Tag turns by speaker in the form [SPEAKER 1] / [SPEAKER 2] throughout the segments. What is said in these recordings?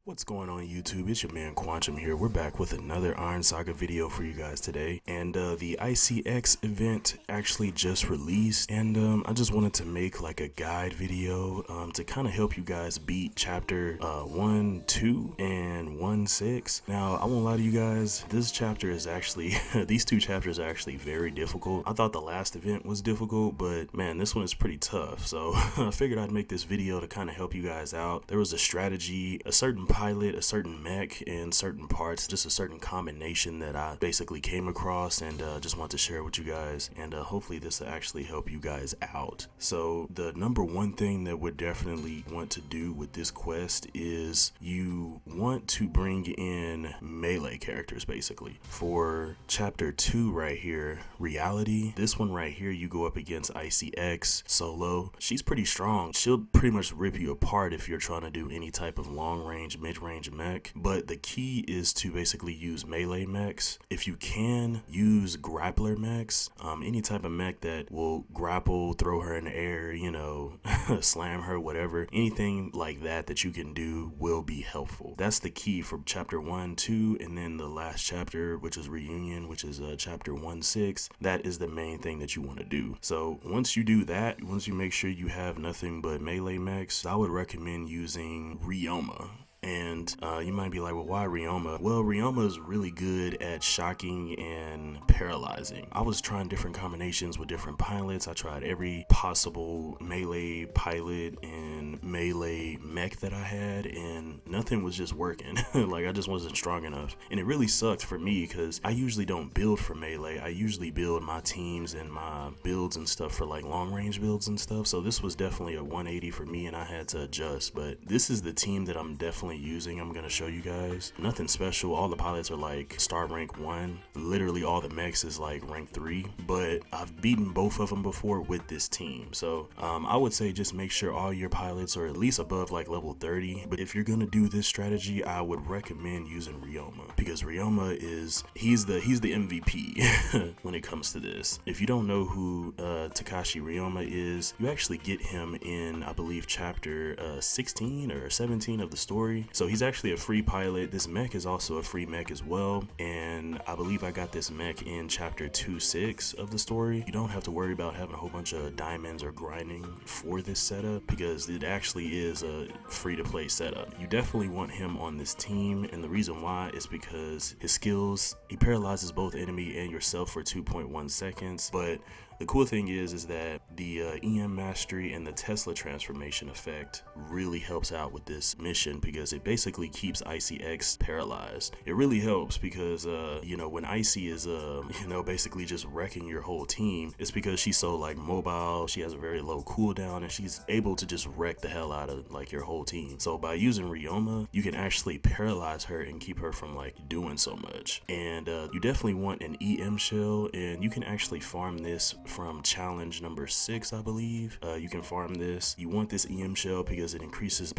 [SPEAKER 1] What's going on YouTube? It's your man Quantum here. We're back with another Iron Saga video for you guys today. And the Icey X event actually just released. And I just wanted to make like a guide video to kind of help you guys beat chapter 1, 2, and 1, 6. Now, I won't lie to you guys. This chapter is actually, these two chapters are actually very difficult. I thought the last event was difficult, but man, this one is pretty tough. So I figured I'd make this video to kind of help you guys out. There was a strategy, a certain pilot, a certain mech, and certain parts, just a certain combination that I basically came across and just want to share with you guys, and hopefully this will actually help you guys out. So the number one thing that would definitely want to do with this quest is you want to bring in melee characters basically. For chapter 2 right here, reality, this one right here, you go up against Icey X solo. She's pretty strong. She'll pretty much rip you apart if you're trying to do any type of long range, mid-range mech, but the key is to basically use melee mechs. If you can, use grappler mechs, any type of mech that will grapple, throw her in the air, you know, slam her, whatever, anything like that that you can do will be helpful. That's the key for chapter 1, 2, and then the last chapter, which is reunion, which is chapter 1, 6. That is the main thing that you want to do. So once you do that, once you make sure you have nothing but melee mechs, I would recommend using Ryoma. And you might be like, well, why Ryoma? Well, Ryoma is really good at shocking and paralyzing. I was trying different combinations with different pilots. I tried every possible melee pilot and melee mech that I had, and nothing was just working. Like, I just wasn't strong enough. And it really sucked for me because I usually don't build for melee. I usually build my teams and my builds and stuff for like long range builds and stuff. So this was definitely a 180 for me, and I had to adjust. But this is the team that I'm definitely using. I'm gonna show you guys. Nothing special. All the pilots are like star rank 1. Literally all the mechs is like rank 3, but I've beaten both of them before with this team. So I would say just make sure all your pilots are at least above like level 30. But if you're gonna do this strategy, I would recommend using Ryoma, because Ryoma is he's the MVP when it comes to this. If you don't know who Takashi Ryoma is, you actually get him in, I believe, chapter 16 or 17 of the story. So he's actually a free pilot. This mech is also a free mech as well, and I believe I got this mech in chapter 2.6 of the story. You don't have to worry about having a whole bunch of diamonds or grinding for this setup, because it actually is a free-to-play setup. You definitely want him on this team, and the reason why is because his skills, he paralyzes both enemy and yourself for 2.1 seconds, but the cool thing is that the EM mastery and the Tesla transformation effect really helps out with this mission, because it basically keeps Icey X paralyzed. It really helps because, you know, when Icey is, you know, basically just wrecking your whole team, it's because she's so like mobile, she has a very low cooldown, and she's able to just wreck the hell out of like your whole team. So by using Ryoma, you can actually paralyze her and keep her from like doing so much. And you definitely want an EM shell, and you can actually farm this from challenge number 6, I believe. You can farm this. You want this EM shell because it increases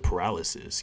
[SPEAKER 1] paralysis,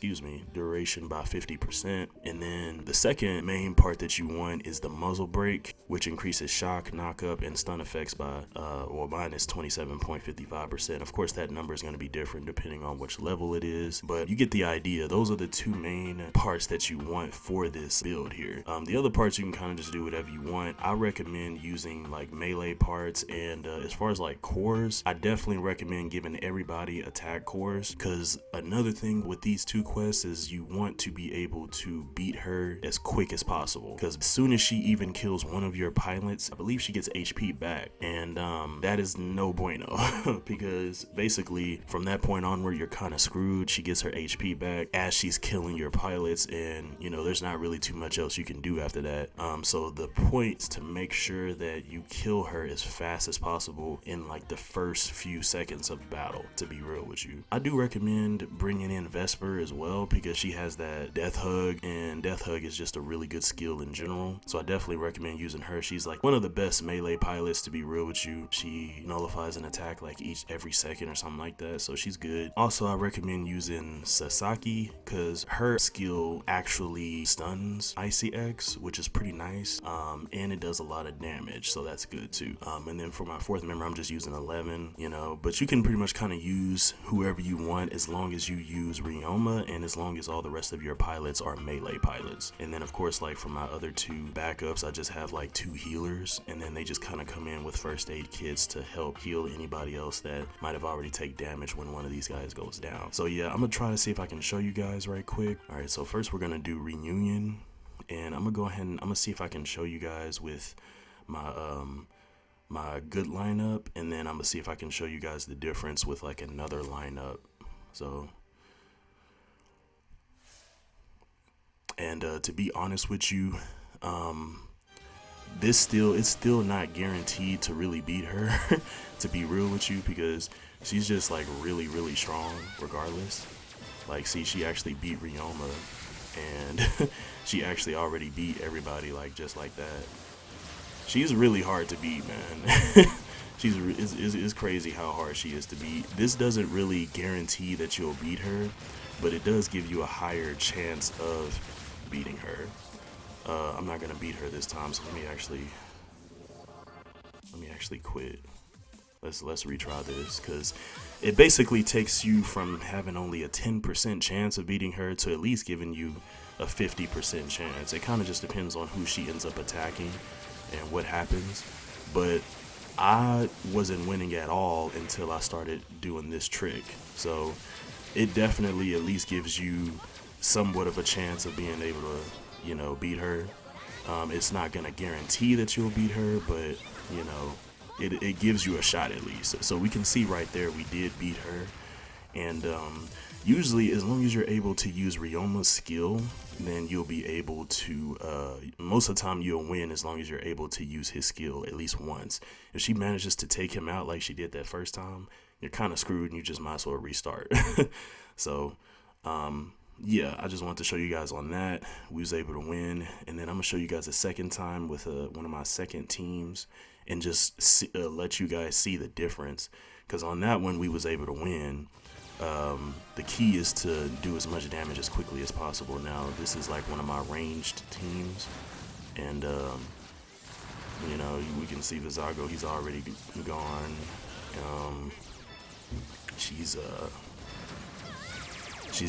[SPEAKER 1] duration by 50%. And then the second main part that you want is the muzzle break, which increases shock, knock up, and stun effects by well, mine is 27.55%. Of course, that number is going to be different depending on which level it is, but you get the idea. Those are the two main parts that you want for this build here. The other parts you can kind of just do whatever you want. I recommend using like melee parts, and as far as like cores, I definitely recommend giving everybody attack cores, because another thing with these two quests is you want to be able to beat her as quick as possible, because as soon as she even kills one of your pilots, I believe she gets HP back, and that is no bueno because basically from that point onward you're kind of screwed. She gets her HP back as she's killing your pilots, and you know, there's not really too much else you can do after that. So the point is to make sure that you kill her as fast as possible in like the first few seconds of battle, to be real with you. I do recommend bringing in Vesper as well, because she has that death hug, and death hug is just a really good skill in general. So I definitely recommend using her. She's like one of the best melee pilots, to be real with you. She nullifies an attack like every second or something like that, so she's good. Also, I recommend using Sasaki, because her skill actually stuns Icey X, which is pretty nice, and it does a lot of damage, so that's good too. And then for my fourth member, I'm just using 11, you know, but you can pretty much kind of use whoever you want as long as you use Ryoma and as long as all the rest of your pilots are melee pilots. And then of course, like for my other two backups, I just have like 2 healers, and then they just kind of come in with first aid kits to help heal anybody else that might have already take damage when one of these guys goes down. So yeah, I'm gonna try to see if I can show you guys right quick. All right, so first we're gonna do reunion, and I'm gonna go ahead and I'm gonna see if I can show you guys with my my good lineup, and then I'm gonna see if I can show you guys the difference with like another lineup. So, and to be honest with you, it's still not guaranteed to really beat her, to be real with you, because she's just like really strong regardless. Like, see, she actually beat Ryoma, and she actually already beat everybody, like, just like that. She's really hard to beat, man. It's crazy how hard she is to beat. This doesn't really guarantee that you'll beat her, but it does give you a higher chance of beating her. I'm not gonna beat her this time, so let me actually quit. Let's retry this, because it basically takes you from having only a 10% chance of beating her to at least giving you a 50% chance. It kind of just depends on who she ends up attacking and what happens. But I wasn't winning at all until I started doing this trick. So it definitely at least gives you somewhat of a chance of being able to, you know, beat her. It's not gonna guarantee that you'll beat her, but you know, it gives you a shot at least. So we can see right there we did beat her. And usually, as long as you're able to use Ryoma's skill, then you'll be able to, most of the time you'll win as long as you're able to use his skill at least once. If she manages to take him out like she did that first time, you're kind of screwed and you just might as well restart. So, yeah, I just wanted to show you guys on that. We was able to win, and then I'm gonna show you guys a second time with one of my second teams, and just let you guys see the difference. Because on that one we was able to win. The key is to do as much damage as quickly as possible. Now this is like one of my ranged teams, and you know, we can see Vizago, he's already gone. She's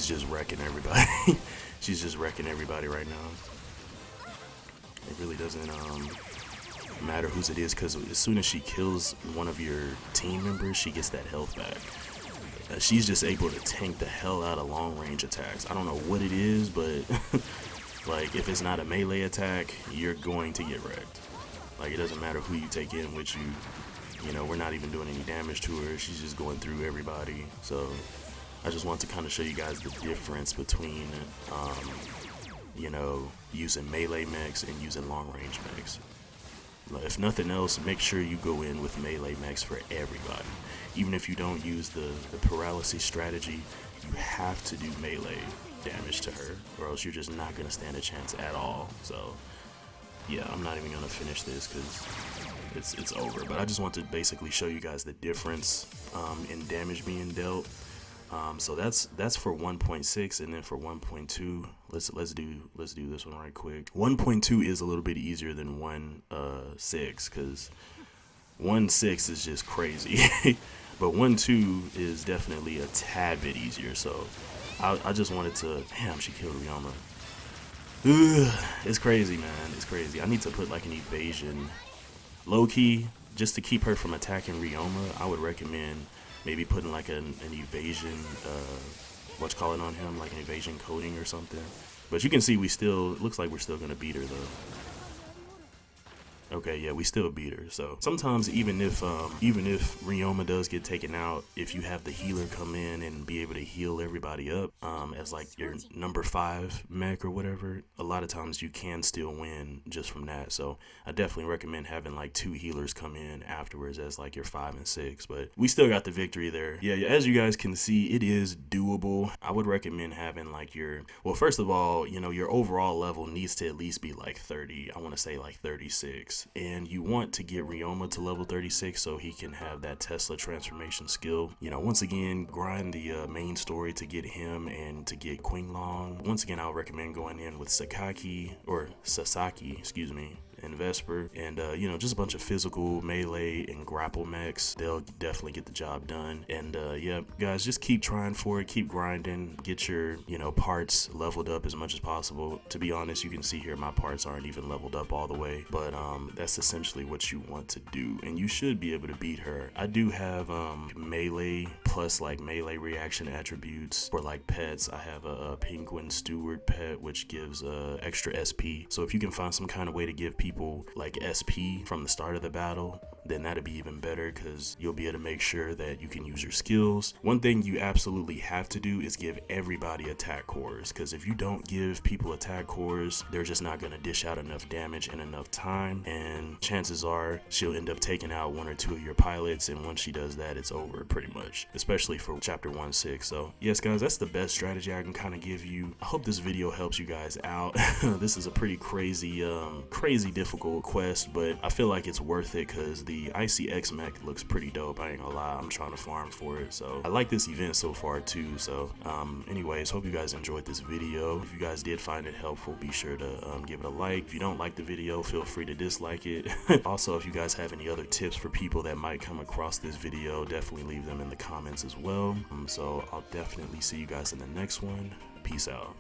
[SPEAKER 1] just wrecking everybody. She's just wrecking everybody right now. It really doesn't matter whose it is, because as soon as she kills one of your team members, she gets that health back. She's just able to tank the hell out of long range attacks. I don't know what it is, but like, if it's not a melee attack, you're going to get wrecked. Like, it doesn't matter who you take in with you. You know, we're not even doing any damage to her. She's just going through everybody. So I just want to kind of show you guys the difference between, you know, using melee mechs and using long range mechs. If nothing else, make sure you go in with melee mechs for everybody. Even if you don't use the paralysis strategy, you have to do melee damage to her, or else you're just not going to stand a chance at all. So yeah, I'm not even going to finish this because it's over. But I just want to basically show you guys the difference in damage being dealt. So that's for 1.6, and then for 1.2, let's do this one right quick. 1.2 is a little bit easier than 1.6, because 1.6 is just crazy, but 1.2 is definitely a tad bit easier. So I just wanted to, damn, she killed Ryoma. Ugh, it's crazy, man. It's crazy. I need to put like an evasion, low key, just to keep her from attacking Ryoma. I would recommend maybe putting like an evasion, on him, like an evasion coating or something. But you can see it looks like we're still gonna beat her though. Okay, yeah, we still beat her. So sometimes even if Ryoma does get taken out, if you have the healer come in and be able to heal everybody up, as like your number 5 mech or whatever, a lot of times you can still win just from that. So I definitely recommend having like 2 healers come in afterwards as like your 5 and 6. But we still got the victory there. Yeah, as you guys can see, it is doable. I would recommend having like well, first of all, you know, your overall level needs to at least be like 30. I want to say like 36. 36, and you want to get Ryoma to level 36 so he can have that Tesla transformation skill. You know, once again, grind the main story to get him and to get Quinlong. Once again, I would recommend going in with Sasaki, excuse me, and Vesper, and you know, just a bunch of physical melee and grapple mechs. They'll definitely get the job done. And yeah, guys, just keep trying for it, keep grinding, get your, you know, parts leveled up as much as possible. To be honest, you can see here my parts aren't even leveled up all the way, but that's essentially what you want to do, and you should be able to beat her. I do have melee plus like melee reaction attributes for like pets. I have a penguin steward pet which gives extra SP, so if you can find some kind of way to give people like SP from the start of the battle, then that'd be even better, because you'll be able to make sure that you can use your skills. One thing you absolutely have to do is give everybody attack cores, because if you don't give people attack cores, they're just not going to dish out enough damage in enough time, and chances are she'll end up taking out 1 or 2 of your pilots, and once she does that, it's over pretty much, especially for chapter 1-6. So yes guys, that's the best strategy I can kind of give you. I hope this video helps you guys out. This is a pretty crazy difficult quest, but I feel like it's worth it because the Icey X mech looks pretty dope. I ain't gonna lie, I'm trying to farm for it, so I like this event so far too. So anyways, hope you guys enjoyed this video. If you guys did find it helpful, be sure to give it a like. If you don't like the video, feel free to dislike it. Also, if you guys have any other tips for people that might come across this video, definitely leave them in the comments as well. So I'll definitely see you guys in the next one. Peace out.